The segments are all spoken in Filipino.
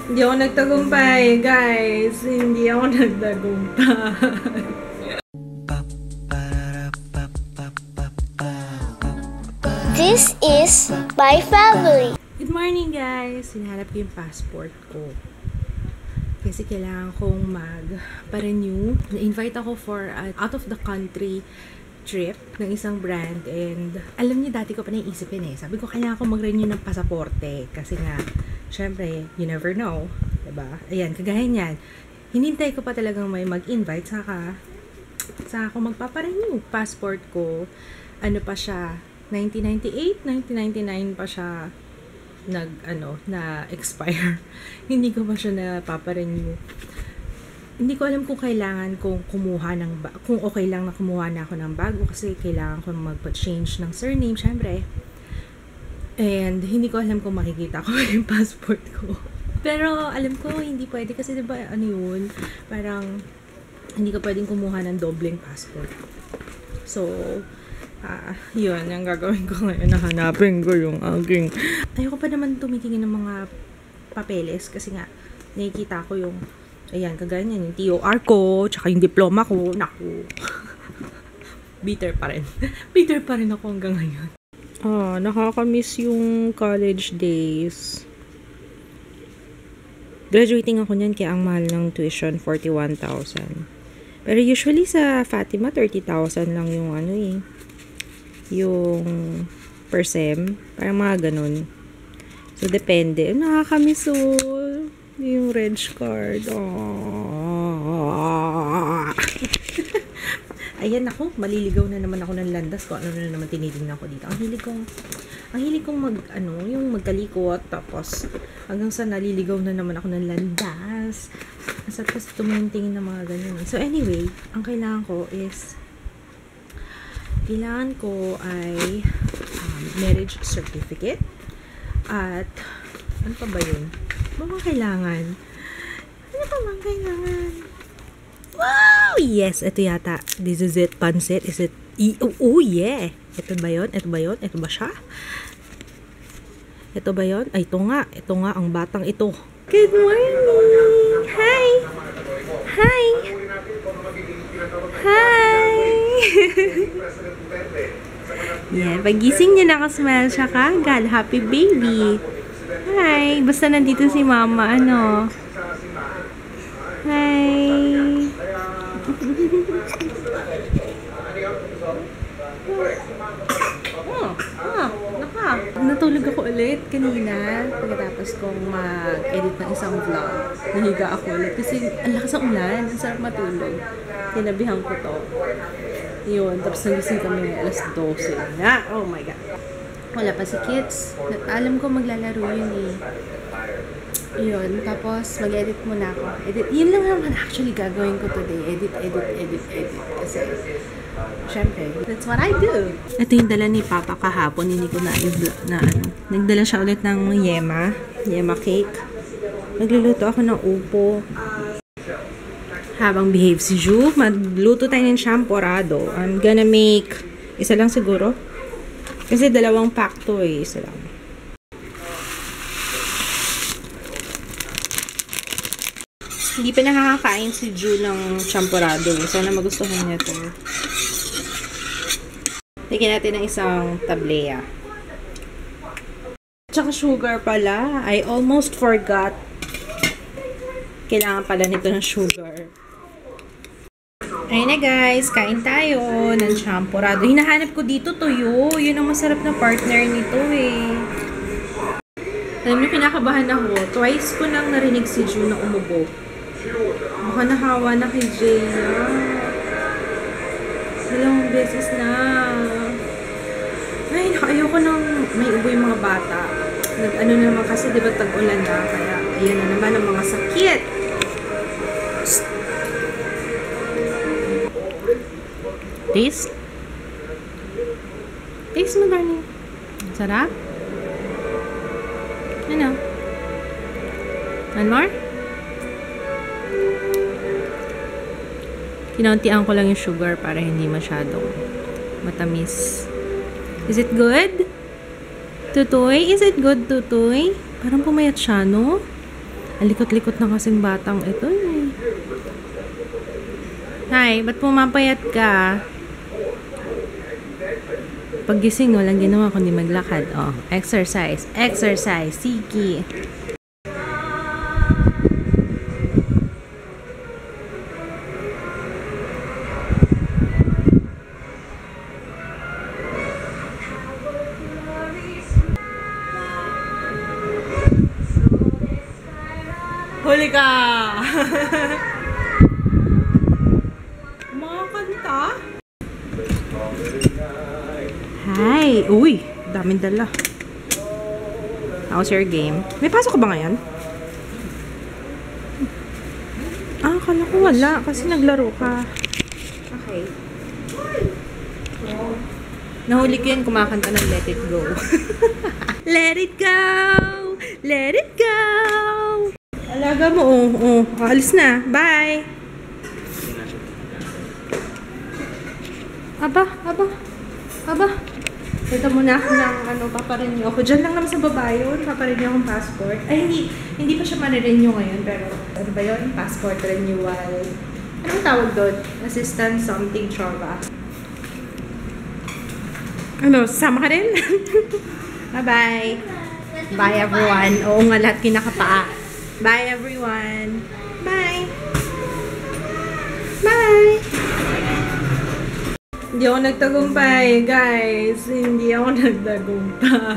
Hindi ako nagtagumpay, guys. Hindi ako nagtagumpay. This is my family. Good morning, guys. Hinahanap ko yung passport ko. Kasi kailangan kong mag-renew. Na-invite ako for an out-of-the-country trip ng isang brand. And alam niyo, dati ko pa naiisipin eh. Sabi ko, kailangan ko mag-renew ng pasaporte. Kasi nga, syempre, you never know. Diba? Ayan, kagaya niyan. Hinintay ko pa talagang may mag-invite. Saka ako magpaparenew. Passport ko, ano pa siya, 1998, 1999 pa siya na-expire. Hindi ko pa siya napaparenew. Hindi ko alam kung kailangan kong kumuha ng kung okay lang na kumuha na ako ng bago kasi kailangan ko magpa-change ng surname, syempre. And hindi ko alam kung makikita ko yung passport ko. Pero alam ko hindi pwede kasi 'di ba ano yun, parang hindi ka pwedeng kumuha ng dobleng passport. So, yun, yung gagawin ko ngayon, nahanapin ko yung aking, ayoko pa naman tumitingin ng mga papeles kasi nga, nakikita ko yung, ayan, kagaya niyan, yung TOR ko, tsaka yung diploma ko, naku, bitter pa rin ako hanggang ngayon. Nakakamiss yung college days. Graduating ako niyan, kaya ang mahal ng tuition, 41,000. Pero usually sa Fatima, 30,000 lang yung yung per sem, parang mga ganun. So, depende. Nakakamiss yung reg card. Ayan ako, maliligaw na naman ako ng landas ko. Ano na naman tinitingnan ko dito. Ang hilig kong yung magkalikot, tapos hanggang sa naliligaw na naman ako ng landas. Masarap kasi tumitingin ng mga ganyan. So, anyway, ang kailangan ko ay marriage certificate at ano pa ba yun? Ano kailangan? Wow! Yes, ito yata. This is it. Pansit. Is it? Oh, yeah! Ito ba yun? Ito ba siya? Ito ba yun? Ay, ito nga. Ito nga, ang batang ito. Good morning! Hi! Yan, pagising niya nakasmile siya kagad. Happy baby. Hi. Basta nandito si mama, Hi. Natulog ako ulit kanina pagkatapos kong mag-edit ng isang vlog. Nahiga ako ulit kasi ang lakas ng ulan. Ang sarap matulog. Tinabihan ko to. Yun, tapos nagising kami alas 12 na. Oh my God. Wala pa si kids. Alam ko maglalaro yun eh. Yun, tapos mag-edit muna ako. Edit. Yun lang naman actually gagawin ko today. Edit. Kasi, syempre, that's what I do. Ito yung dala ni Papa kahapon. Hindi ko nagdala siya ulit ng yema cake. Nagluluto ako ng upo. Habang behave si Ju, magluto tayo ng champorado. I'm gonna make, isa lang siguro. Kasi dalawang pack to eh, isa lang. Hindi pa nakakakain si Ju ng champorado. Sana magustuhan niya to. Lagyan natin ng isang tableya. Tsaka sugar pala. I almost forgot. Kailangan pala nito ng sugar. Ayun na guys, kain tayo ng champorado. Hinahanap ko dito tuyo. Yun ang masarap na partner nito eh. Alam niyo, kinakabahan ako. Twice ko nang narinig si Ju na umubo. Baka nahawa na kay Jaya. Dalawang beses na. Ay, ayoko nang may ubo yung mga bata. Nag-ano naman kasi, di ba tag-ulan na. Kaya, ayan na naman ang mga sakit. Taste? Taste mo, darling. Sarap? Ano? One more? Kinauntian ko lang yung sugar para hindi masyadong matamis. Is it good? Tutoy? Is it good, Tutoy? Parang pumayat siya, no? Ang likot-likot na kasing batang ito eh. Hi, ba't pumapayat ka? Paggising, walang ginawa kundi maglakad. Oh, exercise. Exercise. Sige. Huli ka! Mga kanta? Hi! Uy! Daming dala. How's your game? May pasok ka ba ngayon? Ah, akala ko wala. Kasi naglaro ka. Okay. Nahuli ko yun kumakanta ng Let It Go. Let it go! Let it go! Alaga mo, alis na. Bye! Aba. Ito muna ako ng paparenew ako. Diyan lang naman sa baba yun. Paparenew akong passport. Ay, hindi pa siya marirenew ngayon. Pero, ano ba yun? Passport renewal. Anong tawag doon? Assistant something Chorba. Ano, sasama ka rin? Bye-bye. Bye, everyone. Oo nga, lahat kinakapaa. Bye, everyone. Bye. Bye. Hindi ako nagtagumpay, guys. Hindi ako nagtagumpay.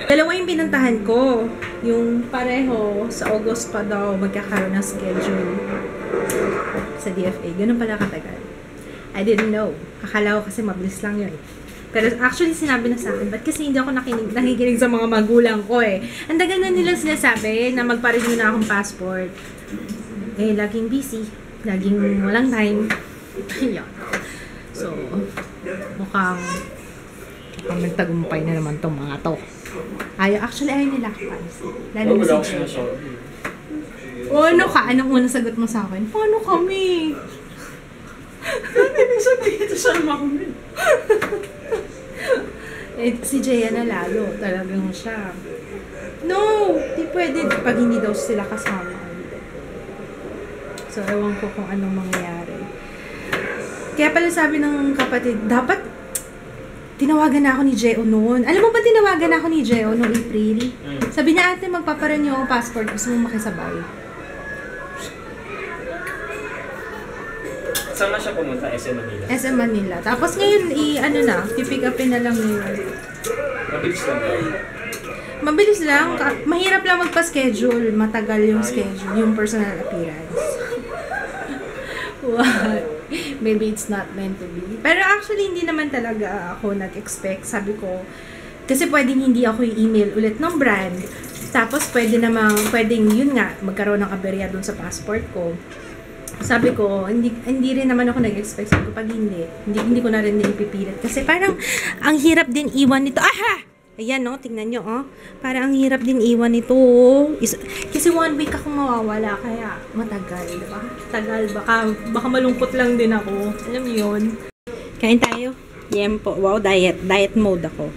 Dalawa yung pinuntahan ko. Yung pareho, sa August pa daw magkakaroon ng schedule sa DFA. Ganun pala katagal. I didn't know. Akala ko kasi mabilis lang yun. Pero actually, sinabi na sa akin, ba't kasi hindi ako nakikinig sa mga magulang ko eh. Ang dagal na nilang sinasabi na magpa-renew na akong passport. Eh, laging busy. Laging walang time. Ayun. So, mukhang nagtagumpay na naman tong mga to. Actually, ayaw nila ako palis. Lalo na si Jay. O, ano ka? Anong unang sagot mo sa akin? Paano kami? Ibig sabihin ito siya naman kami. Si Jaya na lalo. Talagang siya. No! Di pwede pag hindi daw sila kasama. So, ewan ko kung anong mangyayari. Kaya pala sabi ng kapatid, dapat tinawagan na ako ni Jeo noon. Alam mo ba tinawagan na ako ni Jeo noong April? Sabi niya, ate, magpaparenew ako passport. Gusto mo makisabay. Saan na siya pumunta? SM Manila? SM Manila. Tapos ngayon, pipick upin na lang yun. Mabilis lang daw. Mabilis lang. Mahirap lang magpa-schedule. Matagal yung schedule. Yung personal appearance. What? Maybe it's not meant to be. Pero actually, hindi naman talaga ako nag-expect. Sabi ko, kasi pwedeng hindi ako i-email ulit ng brand. Tapos pwedeng yun nga, magkaroon ng aberya dun sa passport ko. Sabi ko, hindi rin naman ako nag-expect. Sabi ko, pag hindi ko na rin ipipilit. Kasi parang, ang hirap din iwan nito. Aha! Ayan, no? Tingnan nyo, oh. Parang ang hirap din iwan nito. Kasi 1 week akong mawawala. Kaya, matagal, diba? Tagal. Baka malungkot lang din ako. Alam mo yun. Kain tayo. Yempo. Wow, diet mode ako.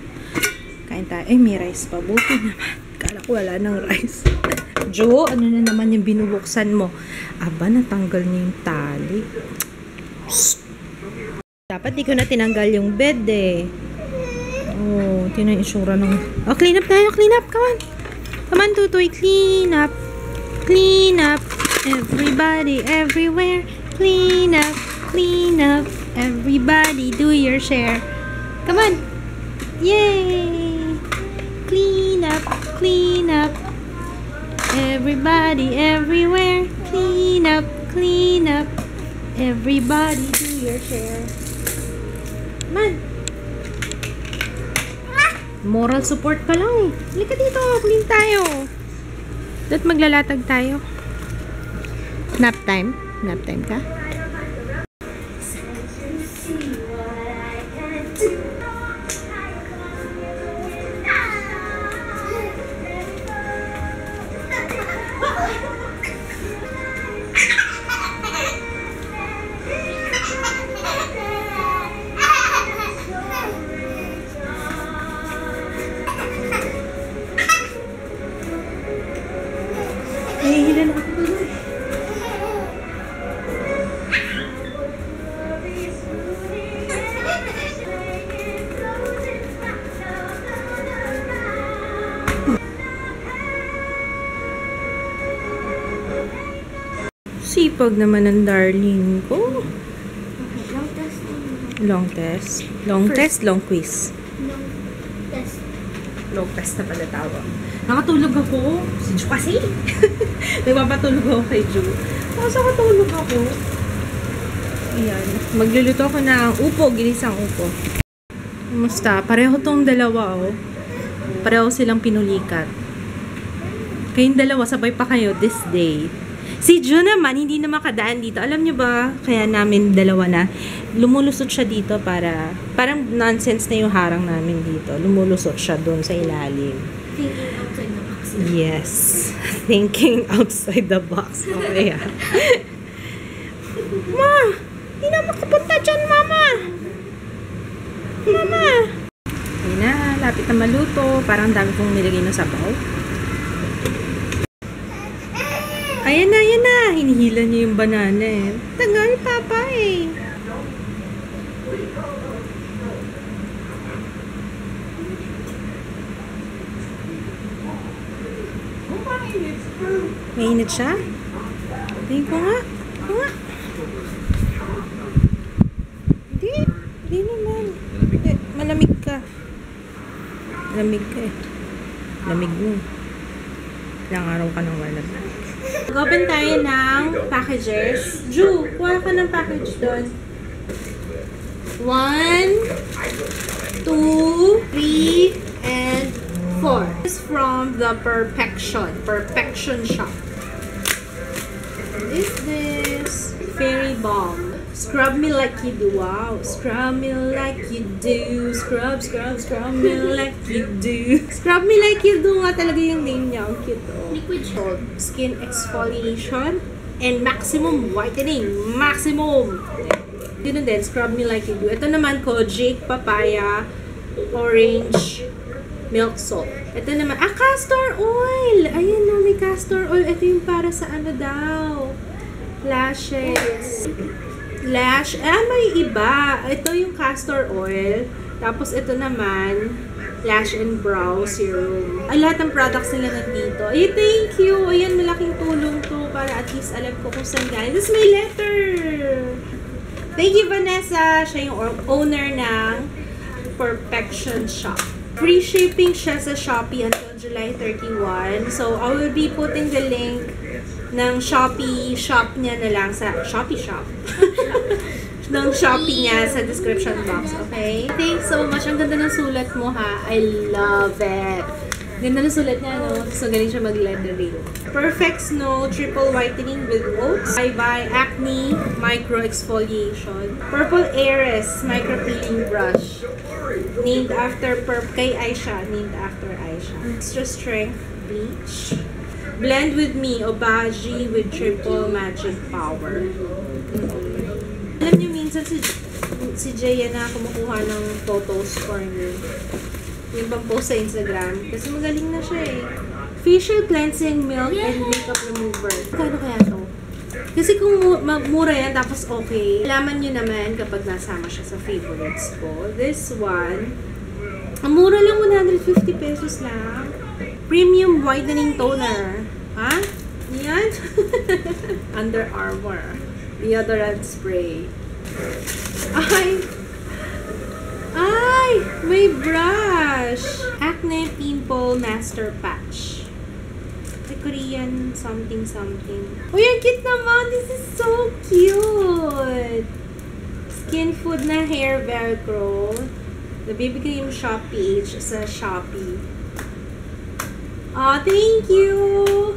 Kain tayo. Ay, may rice pa. Buti naman. Kala ko wala ng rice. Jo, ano na naman yung binubuksan mo? Aba, natanggal niya yung tali. Psst. Dapat di ko na tinanggal yung bed eh. Oh, tinan yung insura ng... Oh, clean up tayo, clean up. Come on. Come on, Tutoy. Clean up. Clean up. Everybody, everywhere. Clean up. Clean up. Everybody, do your share. Come on. Yay. Clean up. Clean up. Everybody, everywhere, clean up, clean up. Everybody do your share. Man. Moral support ka lang eh. Halika dito, clean tayo. Dapat maglalatag tayo. Nap time? Nap time ka? Nahihila na ako. Sipag naman ng darling ko. Long test. Long test, long quiz. Long test. Long test na pala tawag. Nakatulog ako. Si Ju kasi. Nagpapatulog ako kay Ju. Tapos nakatulog ako. Ayan. Magluluto ako ng upo. Ginisang upo. Kumusta? Pareho tong dalawa, oh. Pareho silang pinulikat. Kayong dalawa, sabay pa kayo this day. Si Ju naman, hindi na makadaan dito. Alam niyo ba, kaya namin dalawa na, lumulusot siya dito para, parang nonsense na yung harang namin dito. Lumulusot siya doon sa ilalim. Thinking outside the box. Yes. Thinking outside the box. Okay, ah. Ma! Hindi na makapunta dyan, mama! Mama! Ayun na, lapit na maluto. Parang dami kong nilagay na sabaw. Ayan na, ayan na. Hinihila niya yung banana eh. Tagal, papa eh. Mainit siya? Tingin ko nga. Ko nga. Hindi. Hindi naman. Hindi. Malamig ka. Malamig ka eh. Lamig mo. Ilang araw ka nang malamig. Mag-open tayo ng packages. Ju, kuha ka ng package doon. 1, 2, 3, and 4. This is from the Perfection Shop. What is this? Fairy Balm. Scrub me like you do. Wow. Scrub me like you do. Scrub me like you do. Scrub me like you do nga talaga yung name niya. Ang cute, oh. Liquid Called Skin Exfoliation and Maximum Whitening. Maximum! Yun din, Scrub me like you do. Ito naman, Kojic, Papaya, Orange, Milk Salt. Ito naman, castor oil! Ayan no, may castor oil. Ito yung para sa ano daw. Lashes. May iba. Ito yung castor oil. Tapos ito naman, lash and brow serum. Ay, lahat ng products nila nandito. Ay, thank you! Ayan, malaking tulong to para at least alam ko kung saan galing. This is my letter! Thank you, Vanessa! Siya yung owner ng Perfection Shop. Free shipping siya sa Shopee until July 31. So, I will be putting the link ng Shopee shop niya na lang sa Shopee shop. ng Shopee niya sa description box, okay? Thanks so much. Ang ganda ng sulat mo, ha? I love it. Ganda ng sulat niya, no? So, galing siya mag-lettering. Perfect Snow Triple Whitening with Oats. Bye-bye Acne Micro Exfoliation. Purple Aries Micro Peeling Brush. Named after kay Aisha. Named after Aisha. Extra Strength Bleach. Blend with Me Obagi with Triple Magic Power. Alam niyo, minsan si Jaya na kumukuha ng photos for me. Yung pang post sa Instagram. Kasi magaling na siya eh. Facial Cleansing Milk and Makeup Remover. Kano kaya to? Kasi kung mura yan, tapos okay. Alaman nyo naman kapag nasama siya sa favorites ko. This one, ang mura lang, 150 pesos lang. Premium Whitening Toner. Ha? Yan? Under Armour. Deodorant spray. Ay! May brush! Acne Pimple Master Patch. Ay, Korean something. Uy, ang cute naman! This is so cute! Skin Food na hair velcro. Nabibigay yung Shop PH sa Shopee. Thank you!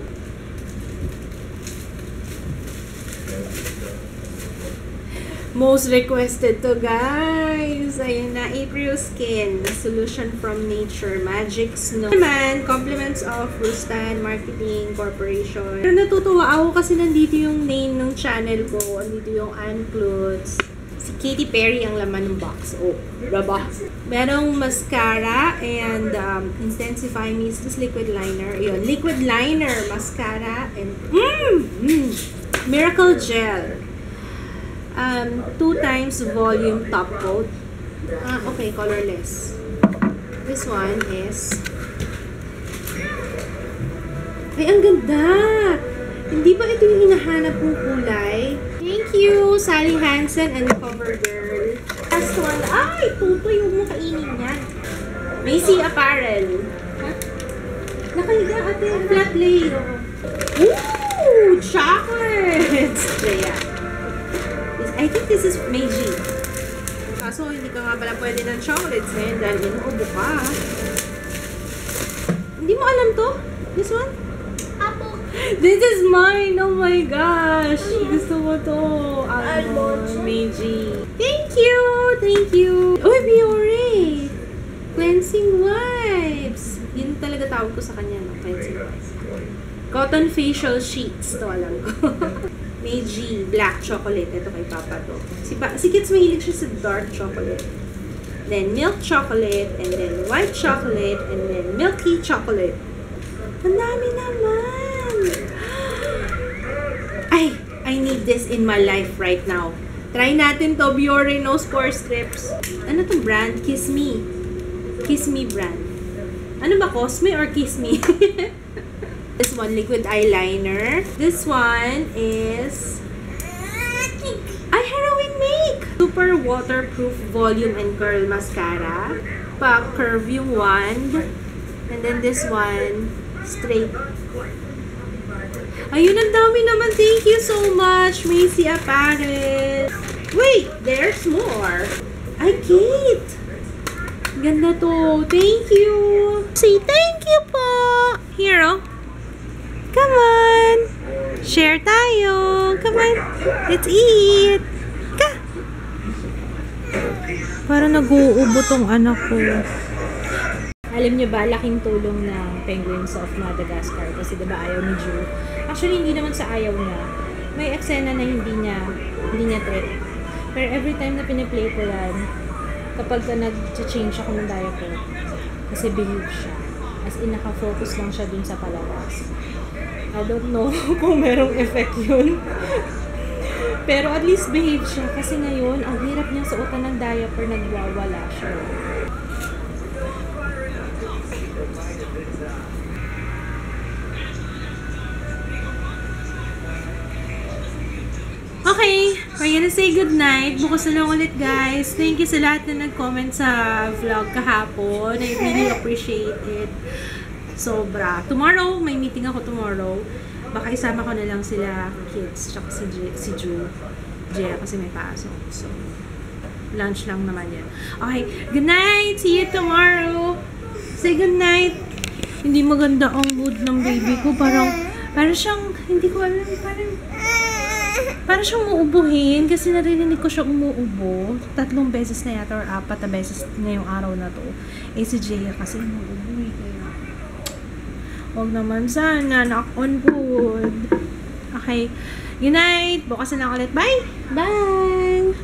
Most requested to, guys. Ayun na, April Skin, Solution from Nature, Magic Snow. Naman, compliments of Rustan Marketing Corporation. Pero natutuwa ako kasi nandito yung name ng channel ko. Nandito yung Ann Klutz, si Katy Perry ang laman ng box. Oh, raba. Merong mascara and Intensify Mistless Liquid Liner. Ayun, liquid liner, mascara, and Miracle Gel. 2 times volume top coat. Okay, colorless. This one is... Ay, ang ganda! Hindi ba ito yung hinahanap mong kulay? Thank you, Sally Hansen and CoverGirl. Last one. Ay, tutoy, huwag mo kainin yan. Macy Apparel. Nakahiga ate yung flat lay. Ooh! Chocolates! Kaya. I think this is Meiji. Kaso, hindi ka nga pala pwede ng chocolates ngayon dahil inuubo ka. Hindi mo alam to? This one? Apple. This is mine! Oh my gosh! Gusto mo to. Meiji. Thank you! Thank you! Uy, Biore! Cleansing wipes! Yun talaga tawag ko sa kanya, no? Cleansing wipes. Cotton facial sheets. Ito alam ko. Meiji. Black chocolate. Ito kay Papa to. Si Kids mahilig siya sa dark chocolate. Then milk chocolate. And then white chocolate. And then milky chocolate. Ang dami naman! Ay! I need this in my life right now. Try natin to. Biore Nose Pore Strips. Ano tong brand? Kiss Me. Kiss Me brand. Ano ba? Cosme or Kiss Me? This one, liquid eyeliner. This one is... Ay, Heroin Make! Super waterproof volume and curl mascara. Pa-curve yung wand. And then this one, straight. Ayun, ang dami naman. Thank you so much, Macy Apparel. Wait, there's more. Ay, Kate. Ganda to. Thank you. Say thank you po. Here, oh. Come on. Share tayo. Come on. Let's eat. Ka. Parang nag-uubo tong anak ko. Alam niyo ba, laking tulong ng Penguins of Madagascar kasi diba ayaw ni Ju. Actually, hindi naman sa ayaw niya. May eksena na hindi niya trip. Pero every time na piniplay ko yan, kapag nag-change ako ng diaper, kasi behave siya. As in, naka-focus lang siya dun sa palabas. I don't know kung merong effect yun. Pero at least behave siya. Kasi ngayon, ang hirap niyang suotan ng diaper, nagwawala siya. Okay, we're gonna say goodnight. Bukas na lang ulit, guys. Thank you sa lahat na nag-comment sa vlog kahapon. I really appreciate it. Sobra. Tomorrow, may meeting ako tomorrow. Baka isama ko na lang sila kids, tsaka si Ju. Jaya kasi may pasok. So, lunch lang naman yan. Okay, good night! See you tomorrow! Say good night! Hindi maganda ang mood ng baby ko. Parang siyang, hindi ko alam, parang siyang uubuhin kasi narinig ko siya umuubo. 3 beses na yata or 4 na beses ngayong araw na to. Eh si Jaya kasi umuubo eh. Kaya huwag naman sana. Knock on wood. Okay. Good night. Bukas na lang ulit. Bye! Bye!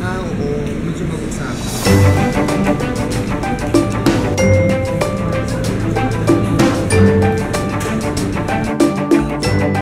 Oo. Medyo mag-usap.